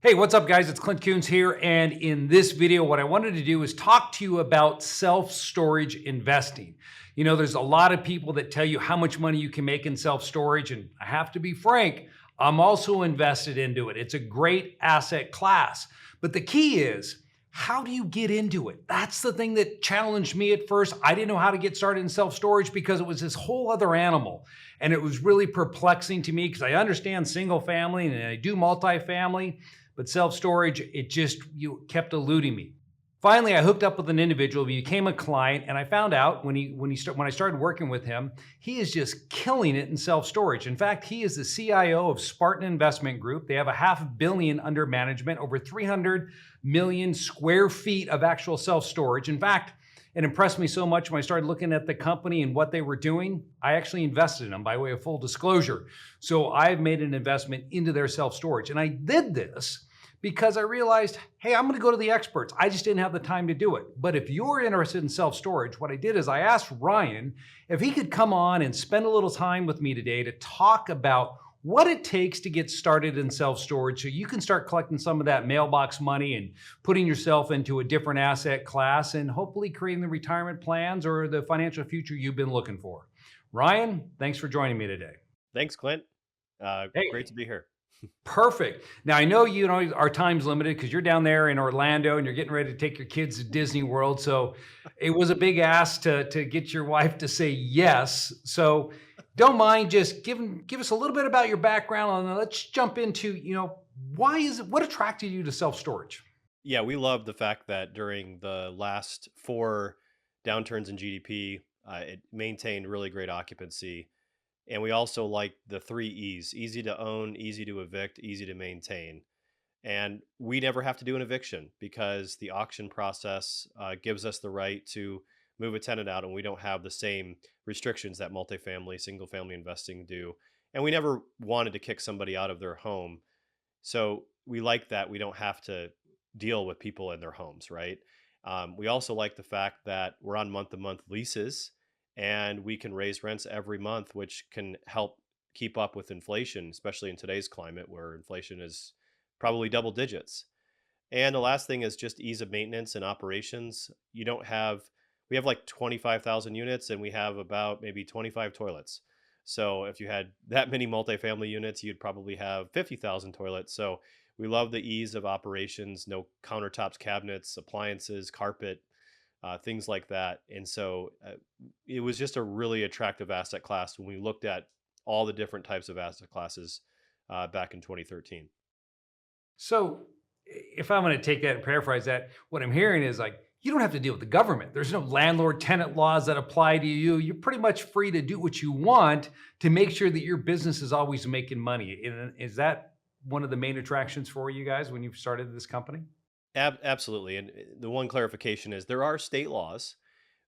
Hey, what's up, guys? It's Clint Coons here. And in this video, what I wanted to do is talk to you about self-storage investing. There's a lot of people that tell you how much money you can make in self-storage. And I have to be frank, I'm also invested into it. It's a great asset class. But the key is, how do you get into it? That's the thing that challenged me at first. I didn't know how to get started in self-storage because it was this whole other animal. And it was really perplexing to me because I understand single family and I do multifamily, but self-storage, it just you kept eluding me. Finally, I hooked up with an individual, he became a client, and I found out when I started working with him, he is just killing it in self-storage. In fact, he is the CIO of Spartan Investment Group. They have a half billion under management, over 300 million square feet of actual self-storage. In fact, it impressed me so much when I started looking at the company and what they were doing. I actually invested in them by way of full disclosure. So I've made an investment into their self-storage. And I did this because I realized, hey, I'm going to go to the experts. I just didn't have the time to do it. But if you're interested in self-storage, what I did is I asked Ryan if he could come on and spend a little time with me today to talk about what it takes to get started in self-storage so you can start collecting some of that mailbox money and putting yourself into a different asset class and hopefully creating the retirement plans or the financial future you've been looking for. Ryan, thanks for joining me today. Thanks, Clint. Great Hey, to be here. perfect. Now I know our time's limited because you're down there in Orlando and you're getting ready to take your kids to Disney World. So it was a big ask to get your wife to say yes. So don't mind just give us a little bit about your background and let's jump into, what attracted you to self-storage? Yeah, we love the fact that during the last four downturns in GDP, it maintained really great occupancy. And we also like the three E's: easy to own, easy to evict, easy to maintain. And we never have to do an eviction because the auction process gives us the right to move a tenant out, and we don't have the same restrictions that multifamily, single family investing do. And we never wanted to kick somebody out of their home. So we like that we don't have to deal with people in their homes, right? We also like the fact that we're on month to month leases and we can raise rents every month, which can help keep up with inflation, especially in today's climate where inflation is probably double digits. And the last thing is just ease of maintenance and operations. We have like 25,000 units and we have about maybe 25 toilets. So if you had that many multifamily units, you'd probably have 50,000 toilets. So we love the ease of operations, no countertops, cabinets, appliances, carpet, things like that. And so it was just a really attractive asset class when we looked at all the different types of asset classes back in 2013. So if I'm going to take that and paraphrase that, what I'm hearing is like, you don't have to deal with the government. There's no landlord tenant laws that apply to you. You're pretty much free to do what you want to make sure that your business is always making money. And is that one of the main attractions for you guys when you started this company? Absolutely. And the one clarification is there are state laws,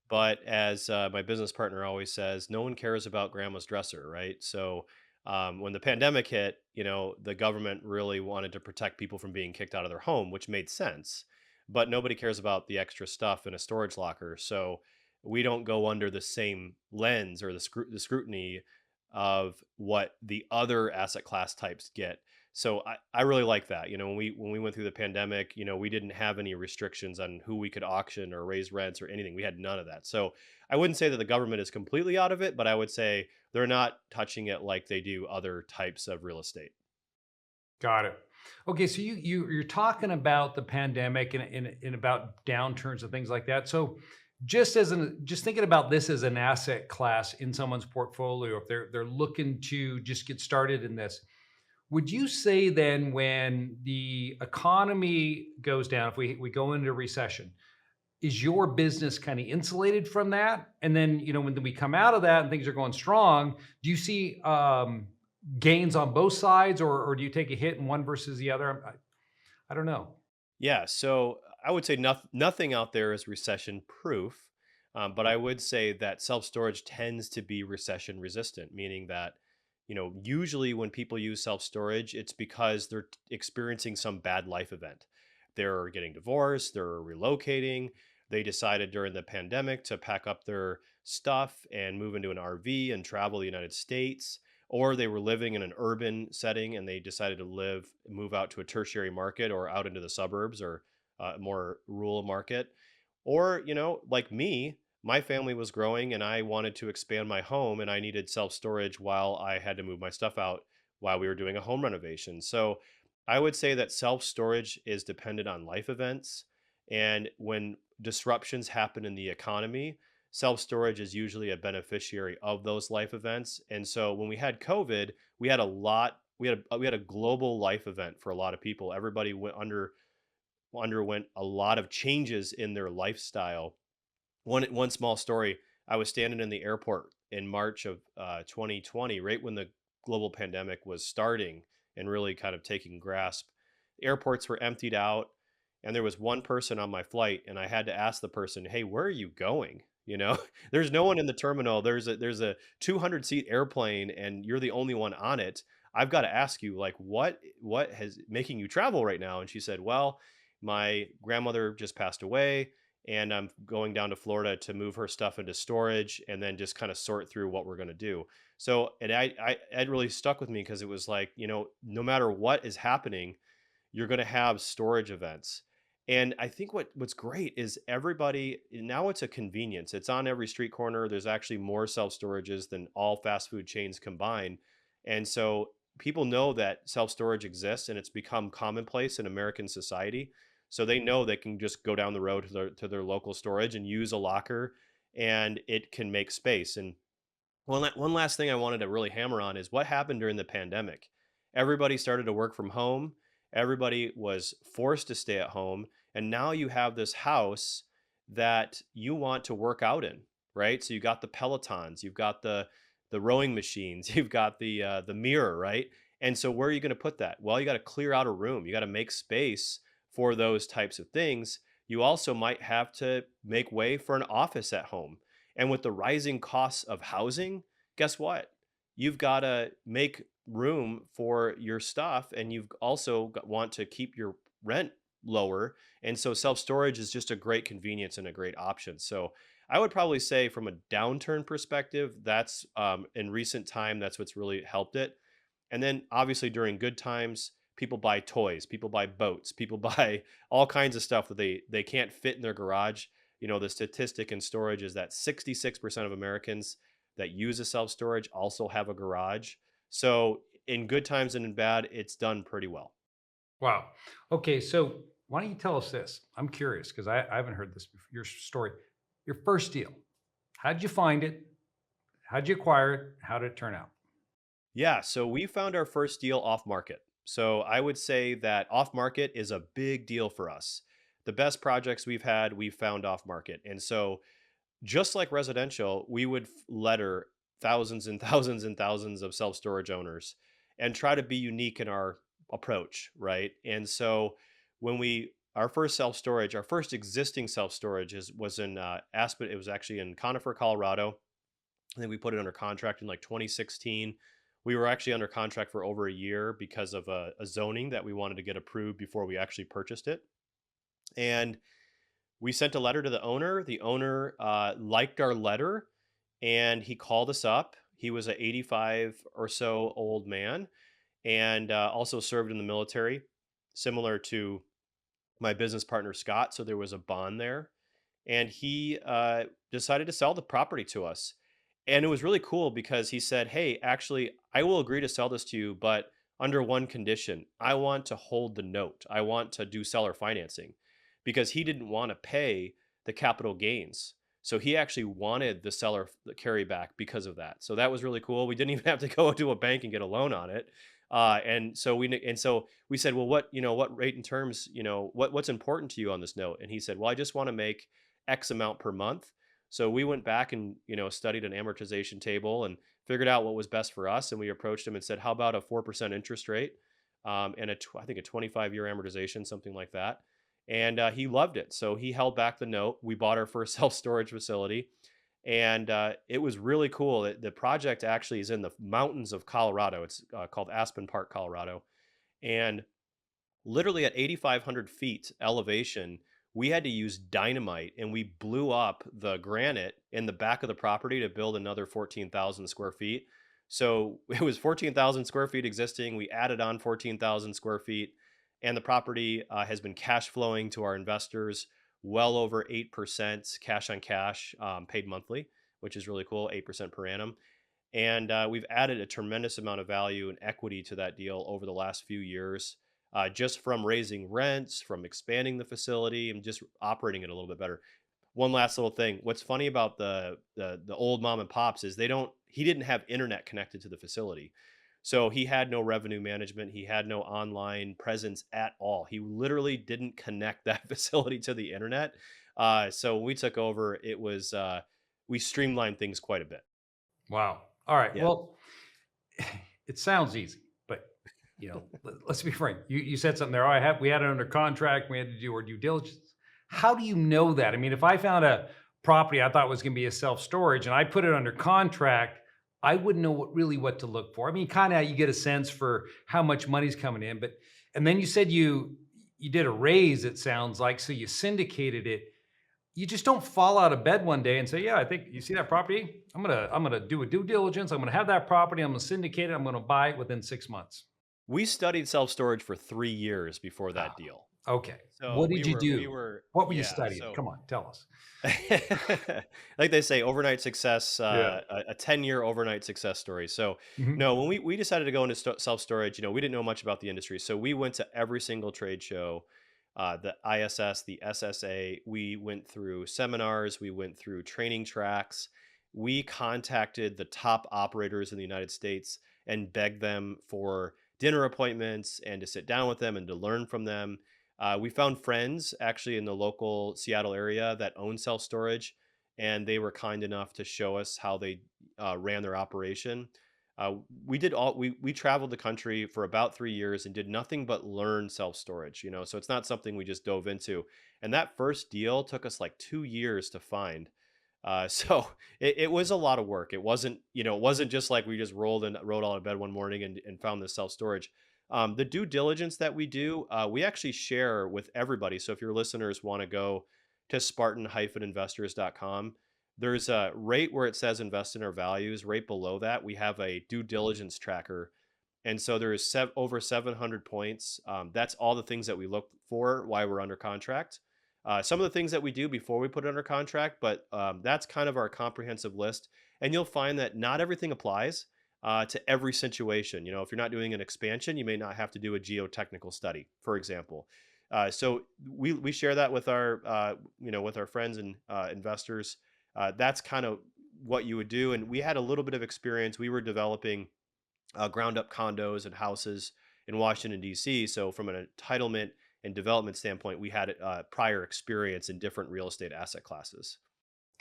but as my business partner always says, no one cares about grandma's dresser, right? So when the pandemic hit, the government really wanted to protect people from being kicked out of their home, which made sense. But nobody cares about the extra stuff in a storage locker. So we don't go under the same lens or the scrutiny of what the other asset class types get. So I really like that. When we went through the pandemic, we didn't have any restrictions on who we could auction or raise rents or anything. We had none of that. So I wouldn't say that the government is completely out of it, but I would say they're not touching it like they do other types of real estate. Got it. Okay, so you're talking about the pandemic and about downturns and things like that. So just thinking about this as an asset class in someone's portfolio, if they're looking to just get started in this, would you say then when the economy goes down, if we go into recession, is your business kind of insulated from that? And then, when we come out of that and things are going strong, do you see gains on both sides or do you take a hit in one versus the other? I don't know. Yeah, so I would say nothing out there is recession proof, but I would say that self storage tends to be recession resistant, meaning that usually when people use self storage, it's because they're experiencing some bad life event. They're getting divorced, they're relocating. They decided during the pandemic to pack up their stuff and move into an RV and travel the United States, or they were living in an urban setting and they decided to move out to a tertiary market or out into the suburbs or a more rural market. Or, like me, my family was growing and I wanted to expand my home and I needed self storage while I had to move my stuff out while we were doing a home renovation. So I would say that self storage is dependent on life events. And when disruptions happen in the economy, self storage is usually a beneficiary of those life events. And so when we had COVID, we had a lot. We had a global life event for a lot of people. Everybody underwent a lot of changes in their lifestyle. One small story: I was standing in the airport in March of 2020, right when the global pandemic was starting and really kind of taking grasp. Airports were emptied out, and there was one person on my flight, and I had to ask the person, "Hey, where are you going?" There's no one in the terminal. There's a 200 seat airplane, and you're the only one on it. I've got to ask you, like, what has making you travel right now? And she said, "Well, my grandmother just passed away and I'm going down to Florida to move her stuff into storage and then just kind of sort through what we're going to do." So, and it really stuck with me because it was like, no matter what is happening, you're going to have storage events. And I think what's great is everybody now, it's a convenience. It's on every street corner. There's actually more self storages than all fast food chains combined. And so people know that self storage exists and it's become commonplace in American society. So they know they can just go down the road to their local storage and use a locker and it can make space. And one last thing I wanted to really hammer on is what happened during the pandemic. Everybody started to work from home. Everybody was forced to stay at home, and now you have this house that you want to work out in, right? So you got the Pelotons, you've got the rowing machines, you've got the mirror, right? And so where are you going to put that? Well, you got to clear out a room. You got to make space for those types of things. You also might have to make way for an office at home, and with the rising costs of housing, guess what? You've got to make room for your stuff and you've also want to keep your rent lower. And so self storage is just a great convenience and a great option. So I would probably say from a downturn perspective, that's in recent time, that's what's really helped it. And then obviously during good times, people buy toys, people buy boats, people buy all kinds of stuff that they can't fit in their garage. The statistic in storage is that 66% of Americans that use a self storage also have a garage. So in good times and in bad, it's done pretty well. Wow. Okay, so why don't you tell us this? I'm curious because I haven't heard this before. Your story, your first deal. How'd you find it? How'd you acquire it? How did it turn out? Yeah, so we found our first deal off market. So I would say that off market is a big deal for us. The best projects we've had, we've found off market. And so just like residential, we would letter thousands and thousands and thousands of self storage owners and try to be unique in our approach, right? And so our first self storage, our first existing self storage was in Aspen. It was actually in Conifer, Colorado. I think we put it under contract in like 2016. We were actually under contract for over a year because of a zoning that we wanted to get approved before we actually purchased it. And we sent a letter to the owner. The owner liked our letter and he called us up. He was an 85 or so old man and also served in the military, similar to my business partner, Scott. So there was a bond there. And he decided to sell the property to us. And it was really cool because he said, "Hey, actually, I will agree to sell this to you, but under one condition. I want to hold the note. I want to do seller financing," because he didn't want to pay the capital gains. So he actually wanted the seller carryback because of that. So that was really cool. We didn't even have to go to a bank and get a loan on it. And so we said, "Well, what rate and terms, what's important to you on this note?" And he said, "Well, I just want to make X amount per month." So we went back and studied an amortization table and figured out what was best for us. And we approached him and said, "How about a 4% interest rate, and I think a 25-year amortization, something like that." And he loved it. So he held back the note. We bought our first self storage facility, and it was really cool. The project actually is in the mountains of Colorado. It's called Aspen Park, Colorado, and literally at 8,500 feet elevation, we had to use dynamite and we blew up the granite in the back of the property to build another 14,000 square feet. So it was 14,000 square feet existing. We added on 14,000 square feet, and the property has been cash flowing to our investors well over 8% cash on cash, paid monthly, which is really cool, 8% per annum. And we've added a tremendous amount of value and equity to that deal over the last few years, just from raising rents, from expanding the facility, and just operating it a little bit better. One last little thing. What's funny about the old mom and pops is he didn't have internet connected to the facility. So he had no revenue management, he had no online presence at all. He literally didn't connect that facility to the internet. So when we took over, we streamlined things quite a bit. Wow. All right. Yeah. Well, it sounds easy, but let's be frank. You said something there. We had it under contract. We had to do our due diligence. How do you know that? I mean, if I found a property I thought was going to be a self storage and I put it under contract, I wouldn't know what to look for. I mean, kind of you get a sense for how much money's coming in, but and then you said you did a raise. It sounds like so you syndicated it. You just don't fall out of bed one day and say, "Yeah, I think you see that property. I'm gonna do a due diligence. I'm gonna have that property. I'm gonna syndicate it. I'm gonna buy it within 6 months." We studied self-storage for 3 years before that Ah, deal. okay. So What did you we do? were What were you yeah, studying? so Come on, tell us. like they say, overnight success, Yeah. a 10-year overnight success story. So Mhm. no, when we decided to go into self-storage, we didn't know much about the industry. So we went to every single trade show, the ISS, the SSA. We went through seminars, we went through training tracks. We contacted the top operators in the United States and begged them for dinner appointments and to sit down with them and to learn from them. We found friends actually in the local Seattle area that own self storage, and they were kind enough to show us how they ran their operation. We traveled the country for about 3 years and did nothing but learn self storage. So it's not something we just dove into. And that first deal took us like 2 years to find. So it was a lot of work. It wasn't just like we just rolled out of bed one morning and found this self storage. The due diligence that we do, we actually share with everybody. So if your listeners want to go to Spartan-Investors.com, there's a right where it says invest in our values. Right below that, we have a due diligence tracker. And so there is over 700 points. That's all the things that we look for while we're under contract. Some of the things that we do before we put it under contract, but that's kind of our comprehensive list. And you'll find that not everything applies to every situation. If you're not doing an expansion, you may not have to do a geotechnical study, for example. So we share that with our friends and investors. That's kind of what you would do. And we had a little bit of experience. We were developing ground up condos and houses in Washington, D.C. So, from an entitlement and development standpoint, we had prior experience in different real estate asset classes.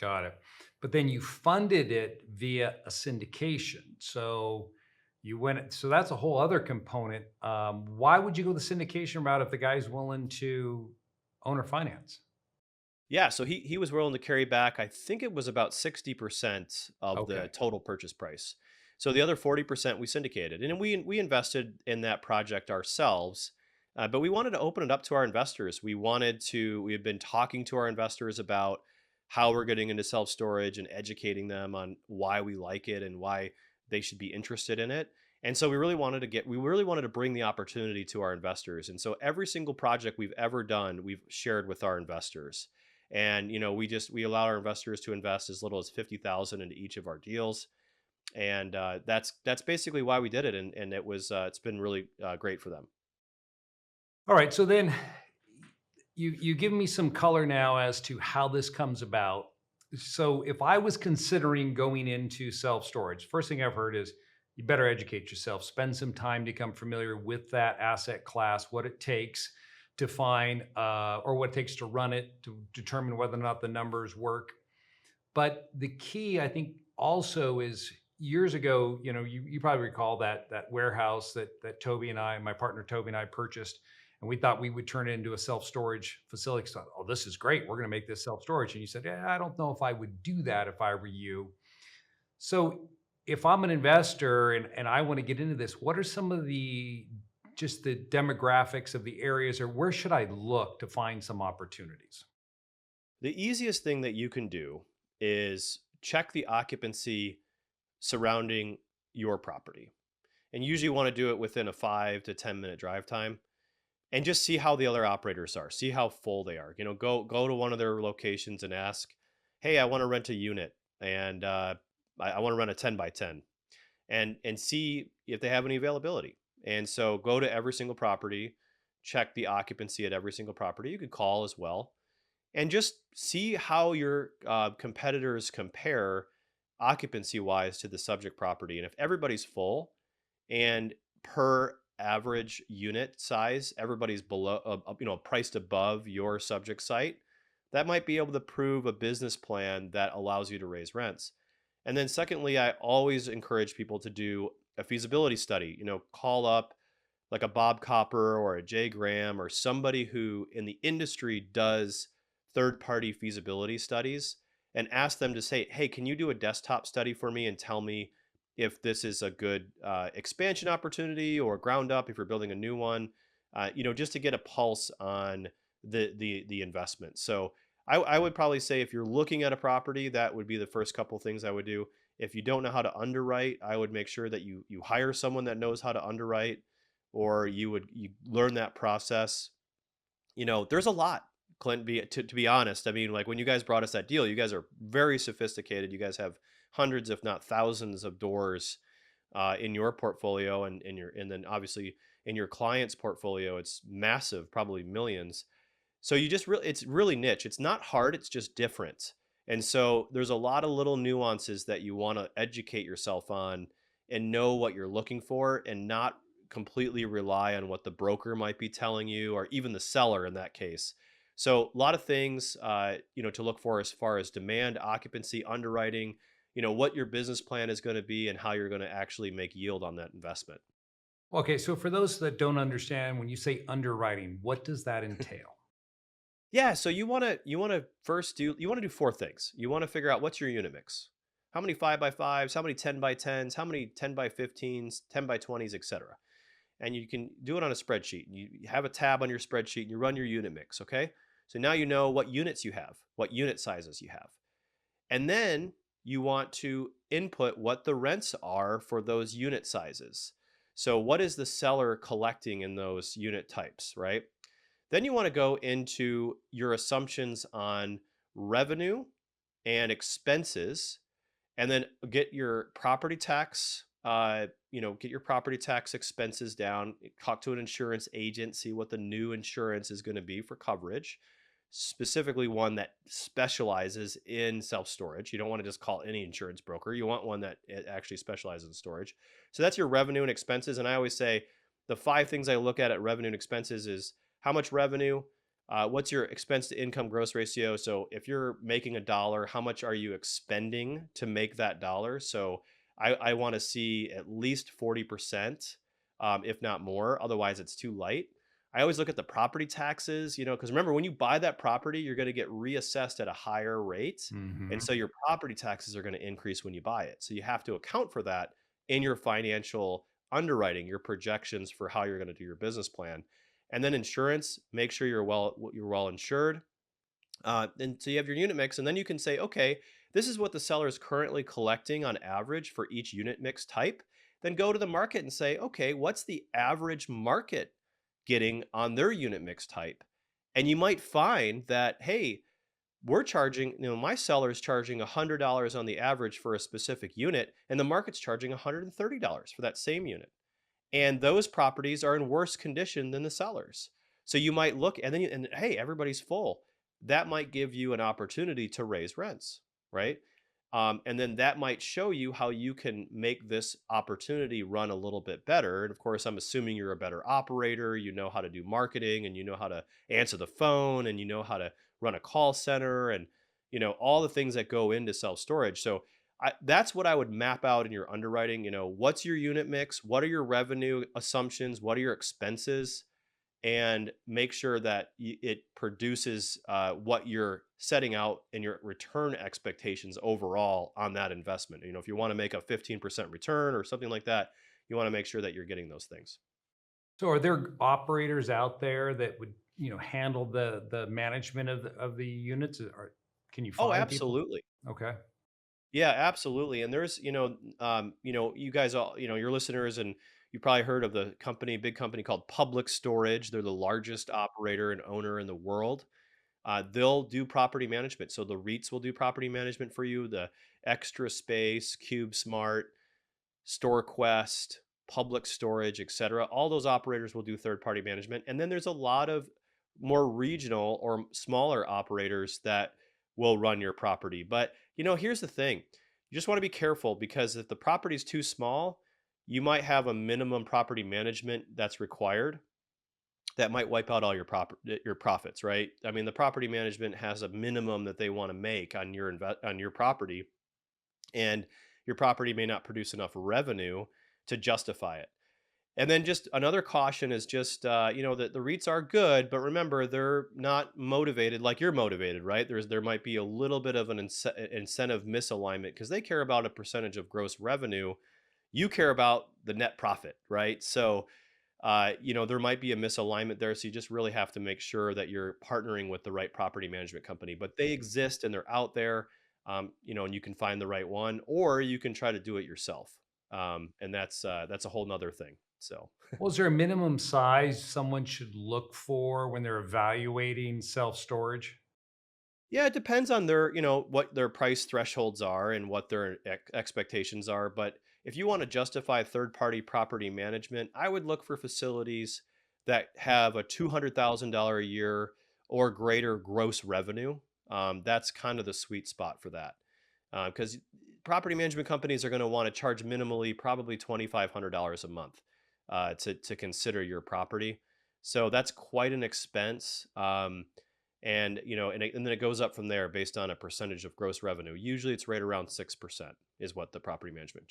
Got it. But then you funded it via a syndication. So that's a whole other component. Why would you go the syndication route if the guy's willing to owner finance? Yeah, so he was willing to carry back, I think it was about 60% of the Okay. total purchase price. So the other 40% we syndicated. And then we invested in that project ourselves, but we wanted to open it up to our investors. We had been talking to our investors about how we're getting into self storage and educating them on why we like it and why they should be interested in it. And so we really wanted to bring the opportunity to our investors. And so every single project we've ever done, we've shared with our investors. And we allow our investors to invest as little as 50,000 into each of our deals, and that's basically why we did it, and it's been really great for them. All right. So then you give me some color now as to how this comes about. So if I was considering going into self storage, first thing I've heard is you better educate yourself, spend some time to become familiar with that asset class, what it takes to find or what it takes to run it, to determine whether or not the numbers work. But the key, I think, also is years ago, you probably recall that warehouse that Toby and I, my partner Toby and I purchased, and we thought we would turn it into a self-storage facility. So, oh, this is great. We're going to make this self-storage. And you said, yeah, I don't know if I would do that if I were you. So if I'm an investor and I want to get into this, what are some of the just the demographics of the areas, or where should I look to find some opportunities? The easiest thing that you can do is check the occupancy surrounding your property. And you usually want to do it within a 5 to 10 minute drive time, and just see how the other operators are, see how full they are. Go to one of their locations and ask, hey, I want to rent a unit, and I want to rent a 10 by 10, and see if they have any availability. And so go to every single property, check the occupancy at every single property. You could call as well, and just see how your competitors compare occupancy wise to the subject property. And if everybody's full, and per average unit size, everybody's below, priced above your subject site, that might be able to prove a business plan that allows you to raise rents. And then secondly, I always encourage people to do a feasibility study. Call up like a Bob Copper or a Jay Graham or somebody who in the industry does third party feasibility studies, and ask them to say, hey, can you do a desktop study for me and tell me if this is a good expansion opportunity or ground up if you're building a new one, just to get a pulse on the investment. So I would probably say if you're looking at a property, that would be the first couple things I would do. If you don't know how to underwrite, I would make sure that you hire someone that knows how to underwrite, or you learn that process. There's a lot, Clint, to be honest. I mean, like when you guys brought us that deal, you guys are very sophisticated. You guys have hundreds, if not thousands, of doors in your portfolio, and then obviously in your client's portfolio, it's massive, probably millions. So it's really niche. It's not hard. It's just different. And so there's a lot of little nuances that you want to educate yourself on and know what you're looking for, and not completely rely on what the broker might be telling you, or even the seller in that case. So a lot of things, to look for as far as demand, occupancy, underwriting, what your business plan is going to be and how you're going to actually make yield on that investment. Okay, so for those that don't understand, when you say underwriting, what does that entail? Yeah, so you want to do four things. You want to figure out what's your unit mix. How many 5 by 5s, how many 10 by 10s, how many 10 by 15s, 10 by 20s, etc. And you can do it on a spreadsheet. You have a tab on your spreadsheet and you run your unit mix, okay? So now you know what units you have, what unit sizes you have. And then you want to input what the rents are for those unit sizes. So what is the seller collecting in those unit types, right? Then you want to go into your assumptions on revenue and expenses, and then get your property tax expenses down. Talk to an insurance agent, see what the new insurance is going to be for coverage, specifically one that specializes in self-storage. You don't want to just call any insurance broker. You want one that actually specializes in storage. So that's your revenue and expenses. And I always say the five things I look at revenue and expenses is how much revenue, what's your expense to income gross ratio. So if you're making $1, how much are you expending to make that dollar? So I want to see at least 40%, if not more. Otherwise, it's too light. I always look at the property taxes, because remember, when you buy that property, you're going to get reassessed at a higher rate. And Hmm. so your property taxes are going to increase when you buy it. So you have to account for that in your financial underwriting, your projections for how you're going to do your business plan. And then insurance, make sure you're well insured. And so you have your unit mix, and then you can say, okay, this is what the seller is currently collecting on average for each unit mix type. Then go to the market and say, okay, what's the average market getting on their unit mix type? And you might find that, hey, my seller is charging $100 on the average for a specific unit, and the market's charging $130 for that same unit. And those properties are in worse condition than the sellers. So you might look, and hey, everybody's full. That might give you an opportunity to raise rents, right? And then that might show you how you can make this opportunity run a little bit better. And of course, I'm assuming you're a better operator. You know how to do marketing, and you know how to answer the phone, and you know how to run a call center, and all the things that go into self storage. So that's what I would map out in your underwriting. What's your unit mix? What are your revenue assumptions? What are your expenses? And make sure that it produces what you're setting out in your return expectations overall on that investment. If you want to make a 15% return or something like that, you want to make sure that you're getting those things. So are there operators out there that would, handle the management of the units? Or can you Oh, find people? absolutely. Okay. Yeah, absolutely. And there's, you guys all, your listeners, and you probably heard of the company, big company called Public Storage. They're the largest operator and owner in the world. They'll do property management. So the REITs will do property management for you. The Extra Space, Cube Smart, StoreQuest, Public Storage, etc. All those operators will do third party management. And then there's a lot of more regional or smaller operators that will run your property. But, here's the thing. You just want to be careful because if the property is too small, you might have a minimum property management that's required that might wipe out all your profits, right? I mean, the property management has a minimum that they want to make on on your property, and your property may not produce enough revenue to justify it. And then just another caution is just that the REITs are good, but remember they're not motivated like you're motivated, right? There might be a little bit of an incentive misalignment because they care about a percentage of gross revenue. You care about the net profit, right? So there might be a misalignment there. So you just really have to make sure that you're partnering with the right property management company. But they exist and they're out there, and you can find the right one, or you can try to do it yourself. And that's a whole nother thing. So Well, is there a minimum size someone should look for when they're evaluating self storage? yeah, it depends on what their price thresholds are and what their expectations are. But if you want to justify third party property management, I would look for facilities that have a $200,000 a year or greater gross revenue. That's kind of the sweet spot for that. Because property management companies are going to want to charge minimally, probably $2,500 a month to consider your property. So that's quite an expense. And then it goes up from there based on a percentage of gross revenue. Usually, it's right around 6% is what the property management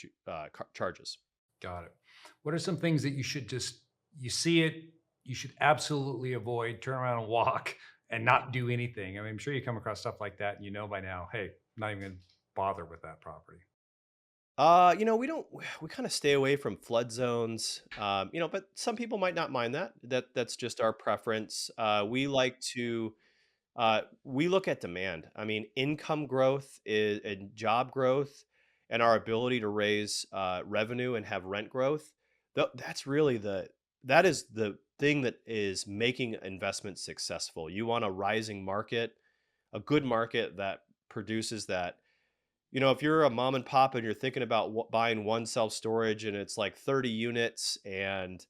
charges. Got it. What are some things that you see it, you should absolutely avoid, turn around and walk and not do anything? I mean, I'm sure you come across stuff like that and you know by now, hey, not even going to bother with that property. We don't we kind of stay away from flood zones. But some people might not mind that. That's just our preference. We look at demand. I mean, income growth is and job growth, and our ability to raise revenue and have rent growth. That is the thing that is making investments successful. You want a rising market, a good market that produces that. If you're a mom and pop and you're thinking about buying one self storage and it's like 30 units, and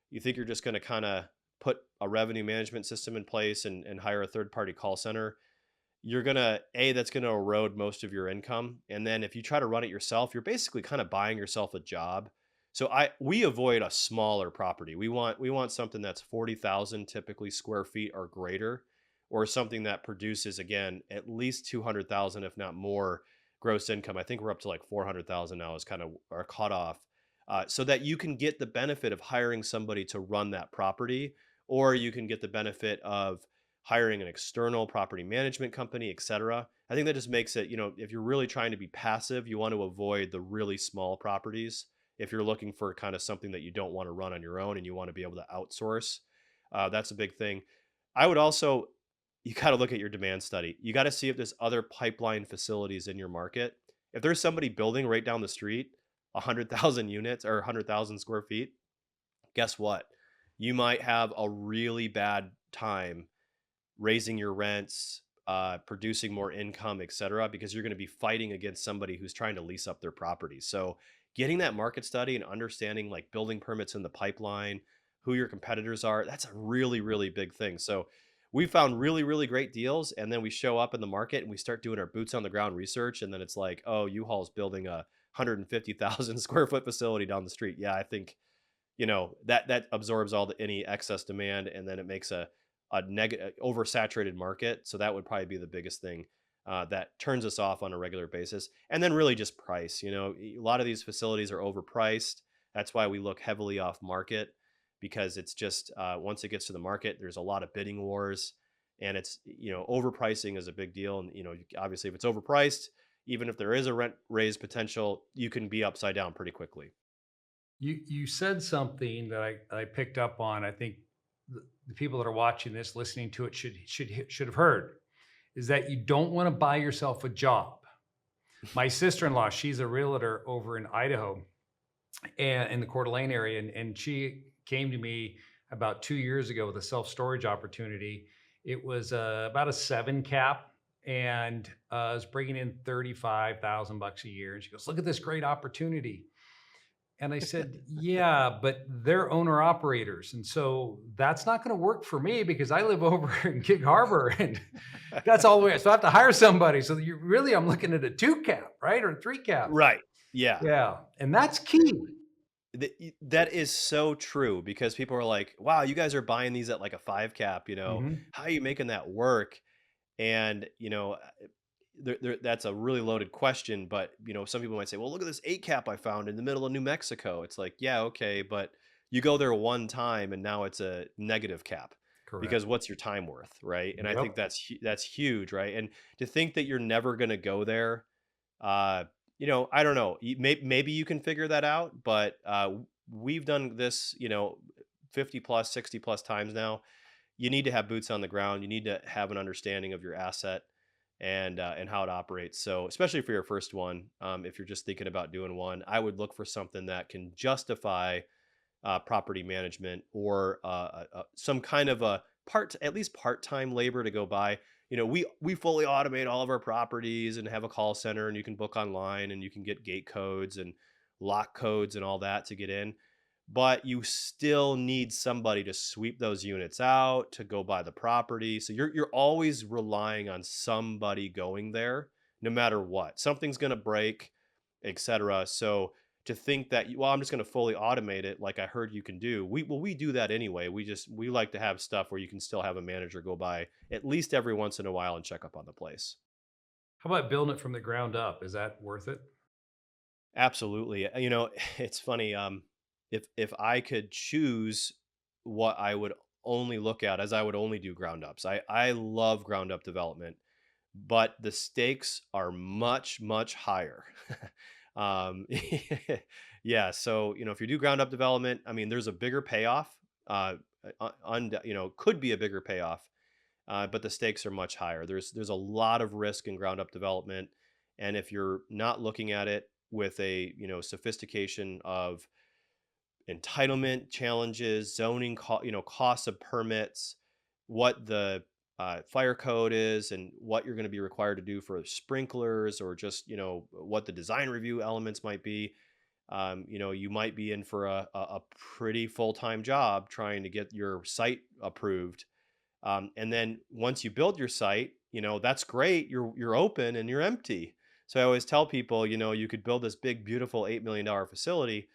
you think you're just going to kind of put a revenue management system in place and hire a third party call center, that's going to erode most of your income. And then if you try to run it yourself, you're basically kind of buying yourself a job. So we avoid a smaller property. We want something that's 40,000 typically square feet or greater, or something that produces, again, at least 200,000, if not more, gross income. I think we're up to like 400,000 now is kind of our cutoff. So that you can get the benefit of hiring somebody to run that property, or you can get the benefit of hiring an external property management company, et cetera. I think that just makes it, if you're really trying to be passive, you want to avoid the really small properties. If you're looking for kind of something that you don't want to run on your own and you want to be able to outsource, that's a big thing. I would also, you got to look at your demand study. You got to see if there's other pipeline facilities in your market. If there's somebody building right down the street, 100,000 units or 100,000 square feet, guess what? You might have a really bad time raising your rents, producing more income, et cetera, because you're going to be fighting against somebody who's trying to lease up their property. So getting that market study and understanding like building permits in the pipeline, who your competitors are, that's a really, really big thing. So we found really, really great deals. And then we show up in the market and we start doing our boots on the ground research. And then it's like, oh, U-Haul's building a 150,000 square foot facility down the street. Yeah, I think that absorbs any excess demand, and then it makes a negative oversaturated market. So that would probably be the biggest thing that turns us off on a regular basis. And then really just price. A lot of these facilities are overpriced. That's why we look heavily off market, because it's just once it gets to the market, there's a lot of bidding wars, and it's overpricing is a big deal. And obviously if it's overpriced, even if there is a rent raise potential, you can be upside down pretty quickly. You said something that I picked up on. I think the people that are watching this, listening to it, should have heard, is that you don't want to buy yourself a job. My sister-in-law, she's a realtor over in Idaho and in the Coeur d'Alene area, and she came to me about 2 years ago with a self-storage opportunity. It was about a 7 cap, and I was bringing in 35,000 bucks a year. And she goes, "Look at this great opportunity." And I said, "Yeah, but they're owner operators, and so that's not going to work for me because I live over in Gig Harbor, and that's all the way. So I have to hire somebody. So you really, I'm looking at a 2 cap, right, or a 3 cap." Right. Yeah. Yeah, and that's key. That is so true because people are like, "Wow, you guys are buying these at like a 5 cap, Mhm. how are you making that work?" And, that's a really loaded question, but, some people might say, "Well, look at this 8 cap I found in the middle of New Mexico." It's like, "Yeah, okay, but you go there one time and now it's a negative cap Correct. because what's your time worth, right?" And I think Yep. that's huge, right? And to think that you're never going to go there, uh, I don't know. Maybe you can figure that out, but we've done this, 50 plus, 60 plus times now. You need to have boots on the ground. You need to have an understanding of your asset and how it operates. So, especially for your first one, if you're just thinking about doing one, I would look for something that can justify property management or some kind of a at least part-time labor to go by. We fully automate all of our properties and have a call center, and you can book online, and you can get gate codes and lock codes and all that to get in. But you still need somebody to sweep those units out, to go by the property. So you're always relying on somebody going there, no matter what. Something's going to break, etc. So to think that, well, I'm just going to fully automate it like I heard you can do. We do that anyway. We like to have stuff where you can still have a manager go by at least every once in a while and check up on the place. How about building it from the ground up? Is that worth it? Absolutely. It's funny. If I could choose what I would only look at, as I would only do ground ups. I love ground up development, but the stakes are much, much higher. um, yeah. So, if you do ground up development, I mean, there's a bigger payoff, could be a bigger payoff, but the stakes are much higher. There's a lot of risk in ground up development, and if you're not looking at it with a, sophistication of entitlement challenges, zoning, costs of permits, what the fire code is, and what you're going to be required to do for sprinklers, or just what the design review elements might be. You might be in for a pretty full time job trying to get your site approved. And then once you build your site, that's great. You're open and you're empty. So I always tell people, you could build this big, beautiful $8 million facility.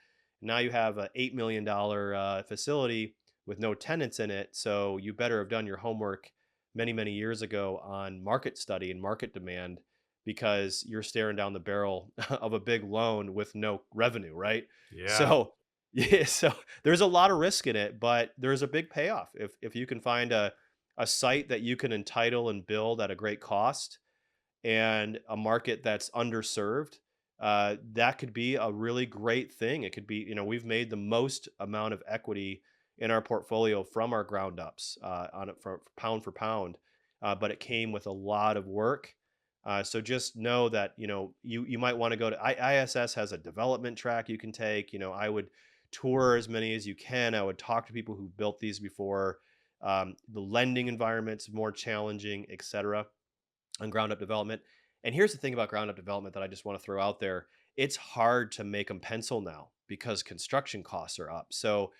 Now you have a $8 million facility with no tenants in it. So you better have done your homework many, many years ago on market study and market demand, because you're staring down the barrel of a big loan with no revenue, right? Yeah. So yeah, so there's a lot of risk in it, but there's a big payoff if you can find a site that you can entitle and build at a great cost, and a market that's underserved. That could be a really great thing. It could be, we've made the most amount of equity in our portfolio from our ground ups, on it for pound, but it came with a lot of work. So just know that, you might want to go to ISS has a development track you can take. I would tour as many as you can. I would talk to people who built these before. The lending environment's more challenging, etc., on ground up development. And here's the thing about ground up development that I just want to throw out there. It's hard to make them pencil now because construction costs are up. So,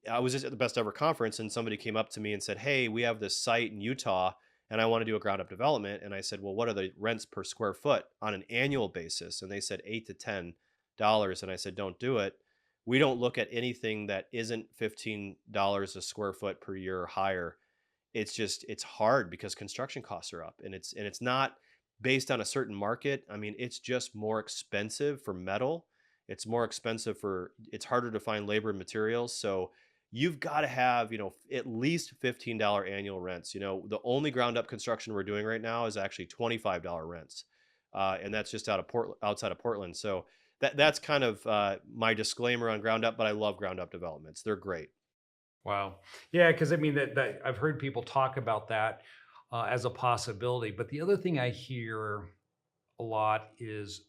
I was just at the best ever conference, and somebody came up to me and said, "Hey, we have this site in Utah and I want to do a ground up development." And I said, "Well, what are the rents per square foot on an annual basis?" And they said $8 to $10. And I said, "Don't do it. We don't look at anything that isn't $15 a square foot per year or higher." It's hard because construction costs are up, and it's not based on a certain market. I mean, it's just more expensive for metal. It's harder to find labor and materials. So you've got to have, at least $15 annual rents. The only ground up construction we're doing right now is actually $25 rents. And that's just outside of Portland. So that's kind of my disclaimer on ground up, but I love ground up developments. They're great. Wow. Yeah, because I mean that I've heard people talk about that as a possibility. But the other thing I hear a lot is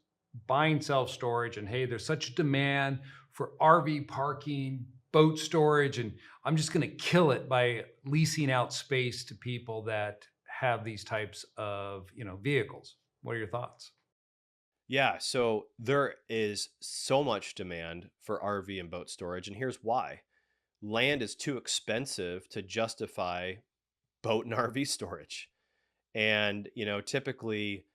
buying self-storage, and hey, there's such a demand for RV parking, boat storage, and I'm just going to kill it by leasing out space to people that have these types of, vehicles. What are your thoughts? Yeah, so there is so much demand for RV and boat storage, and here's why. Land is too expensive to justify boat and RV storage. And, typically,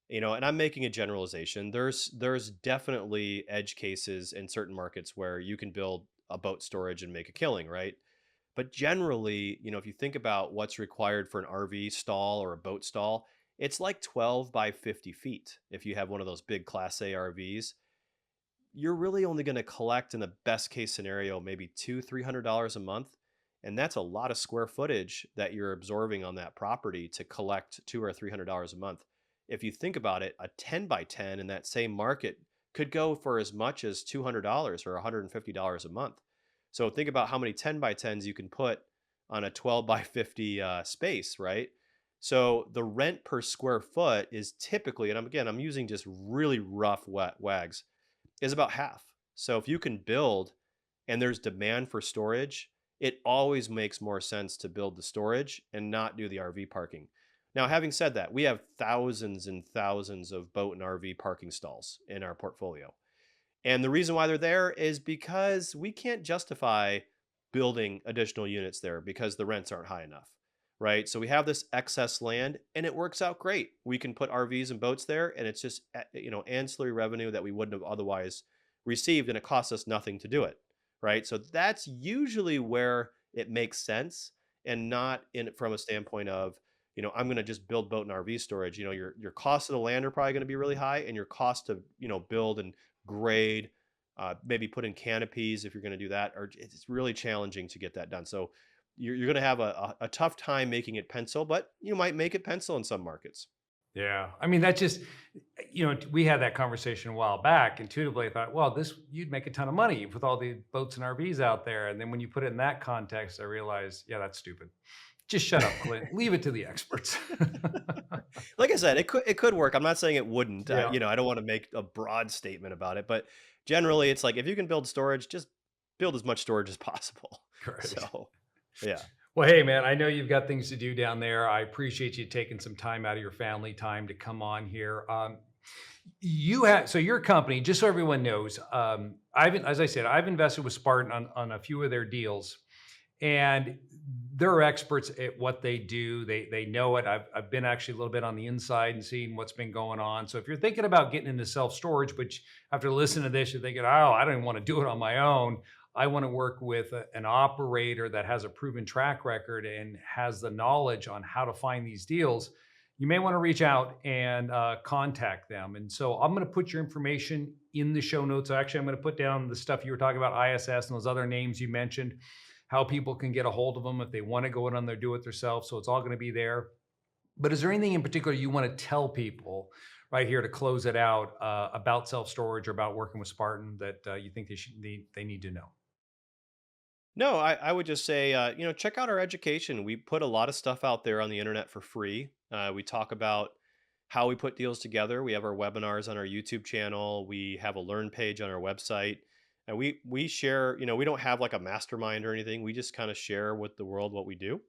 and I'm making a generalization. There's definitely edge cases in certain markets where you can build a boat storage and make a killing, right? But generally, if you think about what's required for an RV stall or a boat stall, it's like 12 by 50 feet. If you have one of those big Class A RVs, you're really only going to collect in the best case scenario, maybe $300 a month. And that's a lot of square footage that you're absorbing on that property to collect $200 or $300 a month. If you think about it, a 10 by 10 in that same market could go for as much as $200 or $150 a month. So think about how many 10 by 10s you can put on a 12 by 50 space, right? So the rent per square foot is typically, and I'm using just really rough wags, is about half. So if you can build and there's demand for storage, it always makes more sense to build the storage and not do the RV parking. Now, having said that, we have thousands and thousands of boat and RV parking stalls in our portfolio. And the reason why they're there is because we can't justify building additional units there because the rents aren't high enough, right? So we have this excess land and it works out great. We can put RVs and boats there and it's just, ancillary revenue that we wouldn't have otherwise received and it costs us nothing to do it, right? So that's usually where it makes sense and not in from a standpoint of, I'm going to just build boat and RV storage. Your costs of the land are probably going to be really high and your cost to, build and grade, maybe put in canopies if you're going to do that, or it's really challenging to get that done. So you're going to have a tough time making it pencil, but you might make it pencil in some markets. Yeah. I mean, that just, we had that conversation a while back. Intuitively, I thought, well, you'd make a ton of money with all the boats and RVs out there. And then when you put it in that context, I realized, yeah, that's stupid. Just shut up, Clint. Leave it to the experts. Like I said, it could work. I'm not saying it wouldn't. Yeah, I don't want to make a broad statement about it, but generally, it's like if you can build storage, just build as much storage as possible. correct. So, yeah. Well, hey, man, I know you've got things to do down there. I appreciate you taking some time out of your family time to come on here. So your company, just so everyone knows, as I said, I've invested with Spartan on a few of their deals, and they're experts at what they do. They know it. I've been actually a little bit on the inside and seeing what's been going on. So if you're thinking about getting into self storage, but after listening to this, you're thinking, oh, I don't even want to do it on my own. I want to work with an operator that has a proven track record and has the knowledge on how to find these deals. You may want to reach out and contact them. And so I'm going to put your information in the show notes. Actually, I'm going to put down the stuff you were talking about, ISS and those other names you mentioned, how people can get a hold of them if they want to go in on their do-it-yourself. So it's all going to be there. But is there anything in particular you want to tell people right here to close it out about self-storage or about working with Spartan that you think they need to know? No, I would just say, check out our education. We put a lot of stuff out there on the internet for free. We talk about how we put deals together. We have our webinars on our YouTube channel. We have a learn page on our website. And we share, we don't have like a mastermind or anything. We just kind of share with the world what we do.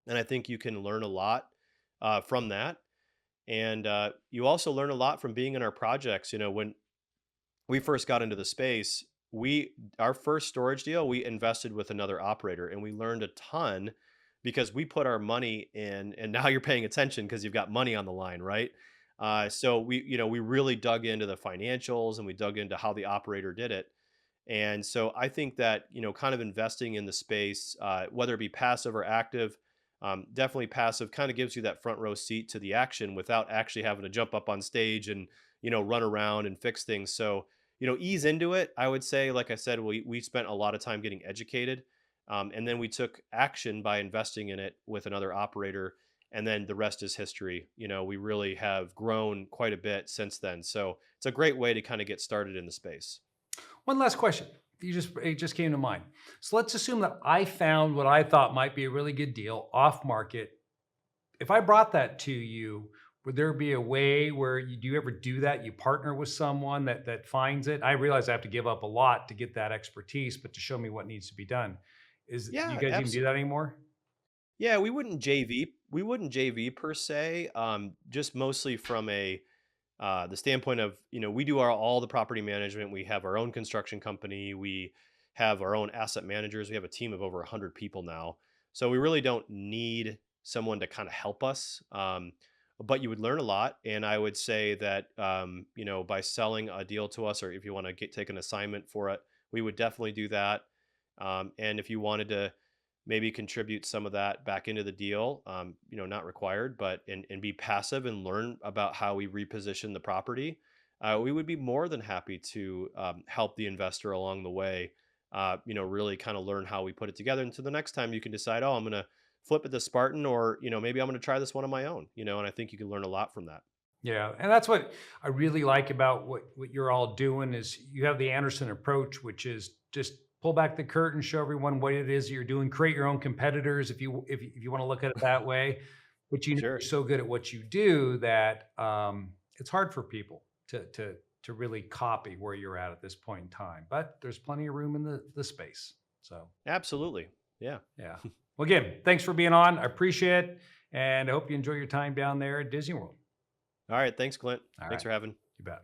And I think you can learn a lot from that. And you also learn a lot from being in our projects. When we first got into the space, our first storage deal, we invested with another operator and we learned a ton because we put our money in and now you're paying attention because you've got money on the line, right? So we really dug into the financials and we dug into how the operator did it. And so I think that, kind of investing in the space, whether it be passive or active, definitely passive kind of gives you that front row seat to the action without actually having to jump up on stage and, run around and fix things. So, ease into it. I would say, like I said, we spent a lot of time getting educated. And then we took action by investing in it with another operator. And then the rest is history. We really have grown quite a bit since then. So it's a great way to kind of get started in the space. One last question. It just came to mind. So let's assume that I found what I thought might be a really good deal off market. If I brought that to you, would there be a way where do you ever do that? You partner with someone that finds it? I realize I have to give up a lot to get that expertise, but to show me what needs to be done. Do you Yeah, guys even do absolutely. that anymore? Yeah, we wouldn't JV. We wouldn't JV per se. Just mostly from a the standpoint of, we do all the property management. We have our own construction company. We have our own asset managers. We have a team of over 100 people now. So we really don't need someone to kind of help us. But you would learn a lot. And I would say that, by selling a deal to us, or if you want to take an assignment for it, we would definitely do that. And if you wanted to maybe contribute some of that back into the deal, not required, but and be passive and learn about how we reposition the property, we would be more than happy to help the investor along the way. Really kind of learn how we put it together. And so the next time you can decide, oh, I'm going to flip it to Spartan, or maybe I'm going to try this one on my own. And I think you can learn a lot from that. Yeah, and that's what I really like about what you're all doing is you have the Anderson approach, which is just pull back the curtain, show everyone what it is that you're doing, create your own competitors if you want to look at it that way. But you're Sure. so good at what you do that it's hard for people to really copy where you're at this point in time. But there's plenty of room in the space. So Absolutely. Yeah. yeah. Well, again, thanks for being on. I appreciate it, and I hope you enjoy your time down there at Disney World. All right. Thanks, Clint. All Thanks right, for having. you bet.